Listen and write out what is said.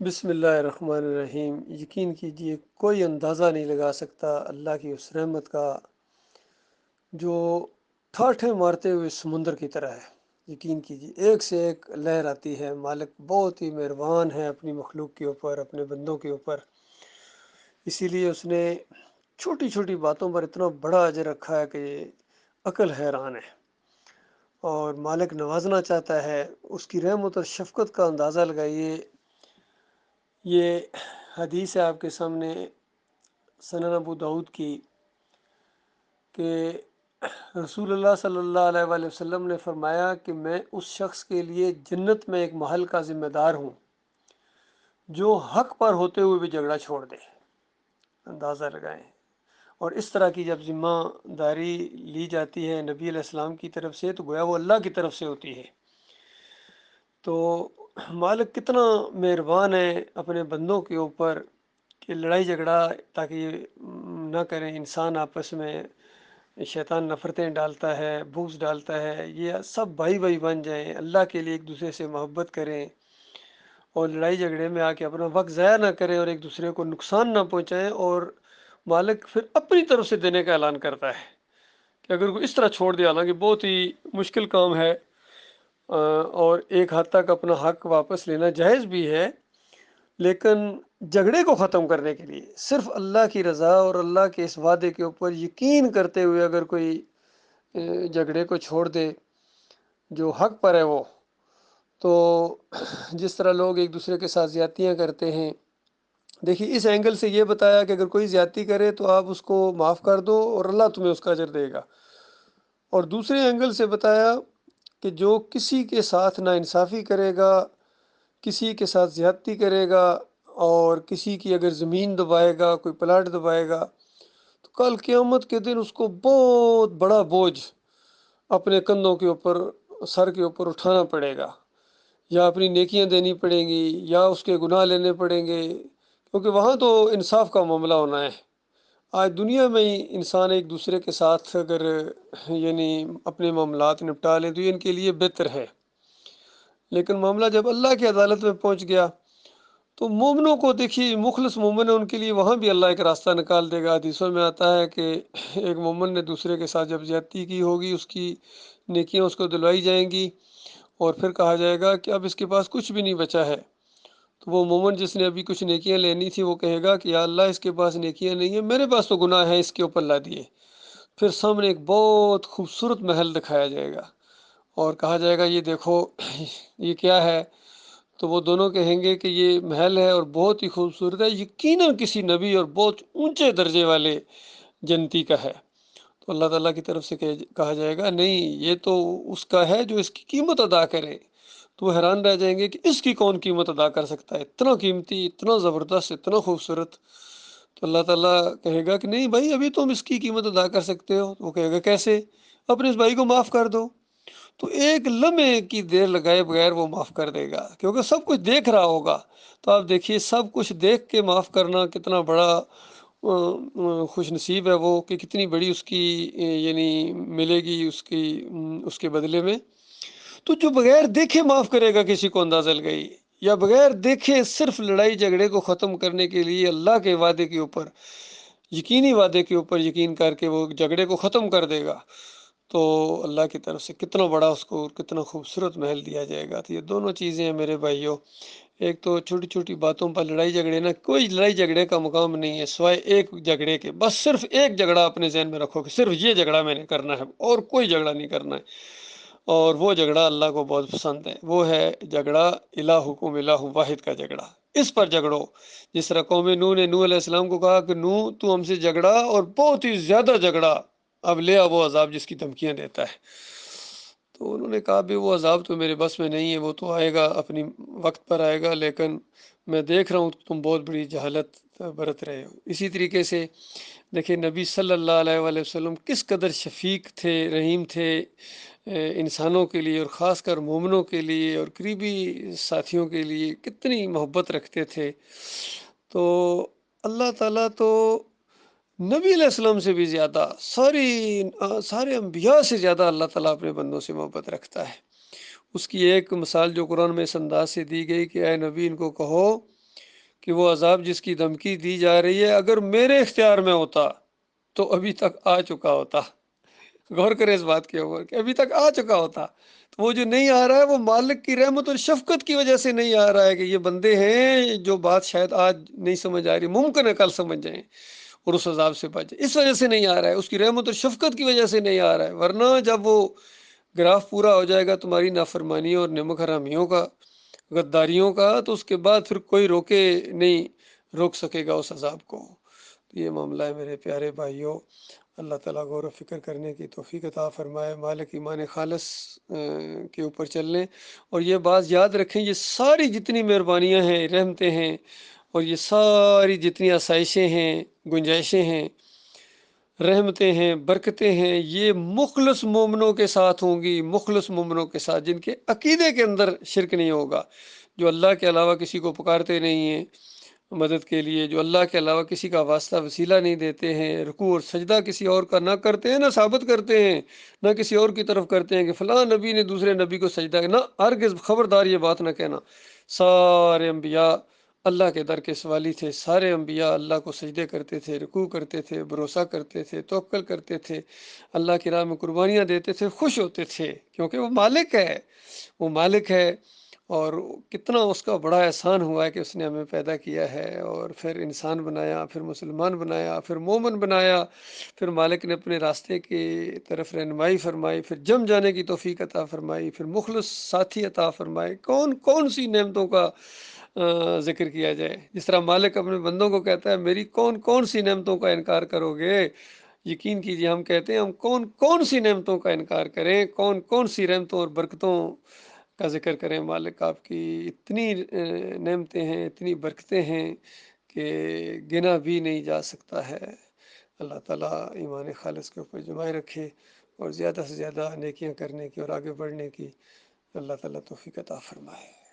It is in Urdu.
بسم اللہ الرحمن الرحیم۔ یقین کیجئے کوئی اندازہ نہیں لگا سکتا اللہ کی اس رحمت کا جو ٹھاٹھے مارتے ہوئے سمندر کی طرح ہے۔ یقین کیجئے ایک سے ایک لہر آتی ہے۔ مالک بہت ہی مہربان ہے اپنی مخلوق کے اوپر، اپنے بندوں کے اوپر۔ اسی لیے اس نے چھوٹی چھوٹی باتوں پر اتنا بڑا اجر رکھا ہے کہ عقل حیران ہے۔ اور مالک نوازنا چاہتا ہے، اس کی رحمت اور شفقت کا اندازہ لگائیے۔ یہ حدیث ہے آپ کے سامنے سنن ابو داؤد کی، کہ رسول اللہ صلی اللہ علیہ وآلہ وسلم نے فرمایا کہ میں اس شخص کے لیے جنت میں ایک محل کا ذمہ دار ہوں جو حق پر ہوتے ہوئے بھی جھگڑا چھوڑ دے۔ اندازہ لگائیں۔ اور اس طرح کی جب ذمہ داری لی جاتی ہے نبی علیہ السلام کی طرف سے، تو گویا وہ اللہ کی طرف سے ہوتی ہے۔ تو مالک کتنا مہربان ہے اپنے بندوں کے اوپر کہ لڑائی جھگڑا تاکہ نہ کریں انسان آپس میں۔ شیطان نفرتیں ڈالتا ہے، بغض ڈالتا ہے، یہ سب بھائی بھائی بن جائیں، اللہ کے لیے ایک دوسرے سے محبت کریں اور لڑائی جھگڑے میں آ کے اپنا وقت ضائع نہ کریں اور ایک دوسرے کو نقصان نہ پہنچائیں۔ اور مالک پھر اپنی طرف سے دینے کا اعلان کرتا ہے کہ اگر کوئی اس طرح چھوڑ دیا، حالانکہ بہت ہی مشکل کام ہے، اور ایک حد تک اپنا حق واپس لینا جائز بھی ہے، لیکن جھگڑے کو ختم کرنے کے لیے صرف اللہ کی رضا اور اللہ کے اس وعدے کے اوپر یقین کرتے ہوئے اگر کوئی جھگڑے کو چھوڑ دے جو حق پر ہے وہ، تو جس طرح لوگ ایک دوسرے کے ساتھ زیادتیاں کرتے ہیں، دیکھیے اس اینگل سے یہ بتایا کہ اگر کوئی زیادتی کرے تو آپ اس کو معاف کر دو اور اللہ تمہیں اس کا اجر دے گا۔ اور دوسرے اینگل سے بتایا کہ جو کسی کے ساتھ ناانصافی کرے گا، کسی کے ساتھ زیادتی کرے گا، اور کسی کی اگر زمین دبائے گا، کوئی پلاٹ دبائے گا، تو کل قیامت کے دن اس کو بہت بڑا بوجھ اپنے کندھوں کے اوپر، سر کے اوپر اٹھانا پڑے گا، یا اپنی نیکیاں دینی پڑیں گی، یا اس کے گناہ لینے پڑیں گے، کیونکہ وہاں تو انصاف کا معاملہ ہونا ہے۔ آج دنیا میں ہی انسان ایک دوسرے کے ساتھ اگر یعنی اپنے معاملات نپٹا لیں تو یہ ان کے لیے بہتر ہے، لیکن معاملہ جب اللہ کی عدالت میں پہنچ گیا تو مومنوں کو دیکھیے، مخلص مومن ہے، ان کے لیے وہاں بھی اللہ ایک راستہ نکال دے گا۔ حدیثوں میں آتا ہے کہ ایک مومن نے دوسرے کے ساتھ جب زیادتی کی ہوگی، اس کی نیکیاں اس کو دلوائی جائیں گی، اور پھر کہا جائے گا کہ اب اس کے پاس کچھ بھی نہیں بچا ہے۔ تو وہ مومن جس نے ابھی کچھ نیکیاں لینی تھی، وہ کہے گا کہ یا اللہ اس کے پاس نیکیاں نہیں ہیں، میرے پاس تو گناہ ہے، اس کے اوپر لا دیے۔ پھر سامنے ایک بہت خوبصورت محل دکھایا جائے گا اور کہا جائے گا یہ دیکھو یہ کیا ہے، تو وہ دونوں کہیں گے کہ یہ محل ہے اور بہت ہی خوبصورت ہے، یقیناً کسی نبی اور بہت اونچے درجے والے جنتی کا ہے۔ تو اللہ تعالیٰ کی طرف سے کہا جائے گا نہیں، یہ تو اس کا ہے جو اس کی قیمت ادا کرے۔ تو وہ حیران رہ جائیں گے کہ اس کی کون قیمت ادا کر سکتا ہے، اتنا قیمتی، اتنا زبردست، اتنا خوبصورت۔ تو اللہ تعالیٰ کہے گا کہ نہیں بھائی، ابھی تم اس کی قیمت ادا کر سکتے ہو۔ تو وہ کہے گا کیسے؟ اپنے اس بھائی کو معاف کر دو۔ تو ایک لمحے کی دیر لگائے بغیر وہ معاف کر دے گا، کیونکہ سب کچھ دیکھ رہا ہوگا۔ تو آپ دیکھیے سب کچھ دیکھ کے معاف کرنا کتنا بڑا خوش نصیب ہے وہ، کہ کتنی بڑی اس کی یعنی ملے گی اس کے بدلے میں۔ تو جو بغیر دیکھے معاف کرے گا، کسی کو اندازہ لگائی، یا بغیر دیکھے صرف لڑائی جھگڑے کو ختم کرنے کے لیے اللہ کے وعدے کے اوپر، یقینی وعدے کے اوپر یقین کر کے وہ جھگڑے کو ختم کر دے گا، تو اللہ کی طرف سے کتنا بڑا اس کو کتنا خوبصورت محل دیا جائے گا۔ تو یہ دونوں چیزیں ہیں میرے بھائیوں۔ ایک تو چھوٹی چھوٹی باتوں پر لڑائی جھگڑے، نہ کوئی لڑائی جھگڑے کا مقام نہیں ہے سوائے ایک جھگڑے کے، بس صرف ایک جھگڑا اپنے ذہن میں رکھو کہ صرف یہ جھگڑا میں نے کرنا ہے اور کوئی جھگڑا نہیں کرنا ہے۔ اور وہ جھگڑا اللہ کو بہت پسند ہے، وہ ہے جھگڑا الہکم الہ واحد کا جھگڑا۔ اس پر جھگڑو، جس طرح قوم نوح نے نوح علیہ السلام کو کہا کہ نوح تو ہم سے جھگڑا اور بہت ہی زیادہ جھگڑا، اب لے وہ عذاب جس کی دھمکیاں دیتا ہے۔ تو انہوں نے کہا بھی وہ عذاب تو میرے بس میں نہیں ہے، وہ تو آئے گا اپنی وقت پر آئے گا، لیکن میں دیکھ رہا ہوں تم بہت بڑی جہالت برت رہے ہو۔ اسی طریقے سے دیکھیں نبی صلی اللہ علیہ وآلہ وسلم کس قدر شفیق تھے، رحیم تھے انسانوں کے لیے، اور خاص کر مومنوں کے لیے اور قریبی ساتھیوں کے لیے کتنی محبت رکھتے تھے۔ تو اللہ تعالیٰ تو نبی علیہ السلام سے بھی زیادہ، سارے انبیاء سے زیادہ اللہ تعالیٰ اپنے بندوں سے محبت رکھتا ہے۔ اس کی ایک مثال جو قرآن میں اس انداز سے دی گئی کہ اے نبی ان کو کہو کہ وہ عذاب جس کی دھمکی دی جا رہی ہے اگر میرے اختیار میں ہوتا تو ابھی تک آ چکا ہوتا۔ غور کرے اس بات کے اوپر کہ ابھی تک آ چکا ہوتا، تو وہ جو نہیں آ رہا ہے وہ مالک کی رحمت اور شفقت کی وجہ سے نہیں آ رہا ہے کہ یہ بندے ہیں جو بات شاید آج نہیں سمجھ آ رہی، ممکن ہے کل سمجھ جائیں اور اس عذاب سے بچ جائیں، اس وجہ سے نہیں آ رہا ہے، اس کی رحمت اور شفقت کی وجہ سے نہیں آ رہا ہے۔ ورنہ جب وہ گراف پورا ہو جائے گا تمہاری نافرمانیوں اور نمک حرامیوں کا، غداریوں کا، تو اس کے بعد پھر کوئی روکے نہیں، روک سکے گا اس عذاب کو۔ تو یہ معاملہ ہے میرے پیارے بھائیوں، اللہ تعالیٰ غور و فکر کرنے کی توفیق عطا فرمائے، مالک ایمان خالص کے اوپر چلنے، اور یہ بات یاد رکھیں، یہ ساری جتنی مہربانیاں ہیں، رحمتیں ہیں، اور یہ ساری جتنی آسائشیں ہیں، گنجائشیں ہیں، رحمتیں ہیں، برکتیں ہیں، یہ مخلص مومنوں کے ساتھ ہوں گی، مخلص مومنوں کے ساتھ جن کے عقیدے کے اندر شرک نہیں ہوگا، جو اللہ کے علاوہ کسی کو پکارتے نہیں ہیں مدد کے لیے، جو اللہ کے علاوہ کسی کا واسطہ وسیلہ نہیں دیتے ہیں، رکوع اور سجدہ کسی اور کا نہ کرتے ہیں، نہ ثابت کرتے ہیں، نہ کسی اور کی طرف کرتے ہیں کہ فلاں نبی نے دوسرے نبی کو سجدہ کیا، نہ، ہرگز خبردار یہ بات نہ کہنا۔ سارے انبیاء اللہ کے در کے سوالی تھے، سارے انبیاء اللہ کو سجدے کرتے تھے، رکوع کرتے تھے، بھروسہ کرتے تھے، توکل کرتے تھے، اللہ کی راہ میں قربانیاں دیتے تھے، خوش ہوتے تھے، کیونکہ وہ مالک ہے، وہ مالک ہے، اور کتنا اس کا بڑا احسان ہوا ہے کہ اس نے ہمیں پیدا کیا ہے، اور پھر انسان بنایا، پھر مسلمان بنایا، پھر مومن بنایا، پھر مالک نے اپنے راستے کی طرف رہنمائی فرمائی، پھر جم جانے کی توفیق عطا فرمائی، پھر مخلص ساتھی عطا فرمائے۔ کون کون سی نعمتوں کا ذکر کیا جائے، جس طرح مالک اپنے بندوں کو کہتا ہے میری کون کون سی نعمتوں کا انکار کرو گے، یقین کیجیے ہم کہتے ہیں ہم کون کون سی نعمتوں کا انکار کریں، کون کون سی رحمتوں اور برکتوں کا ذکر کریں۔ مالک آپ کی اتنی نعمتیں ہیں، اتنی برکتیں ہیں کہ گنا بھی نہیں جا سکتا ہے۔ اللہ تعالیٰ ایمان خالص کے اوپر جمائے رکھے، اور زیادہ سے زیادہ نیکیاں کرنے کی اور آگے بڑھنے کی اللہ تعالیٰ توفیق عطا فرمائے۔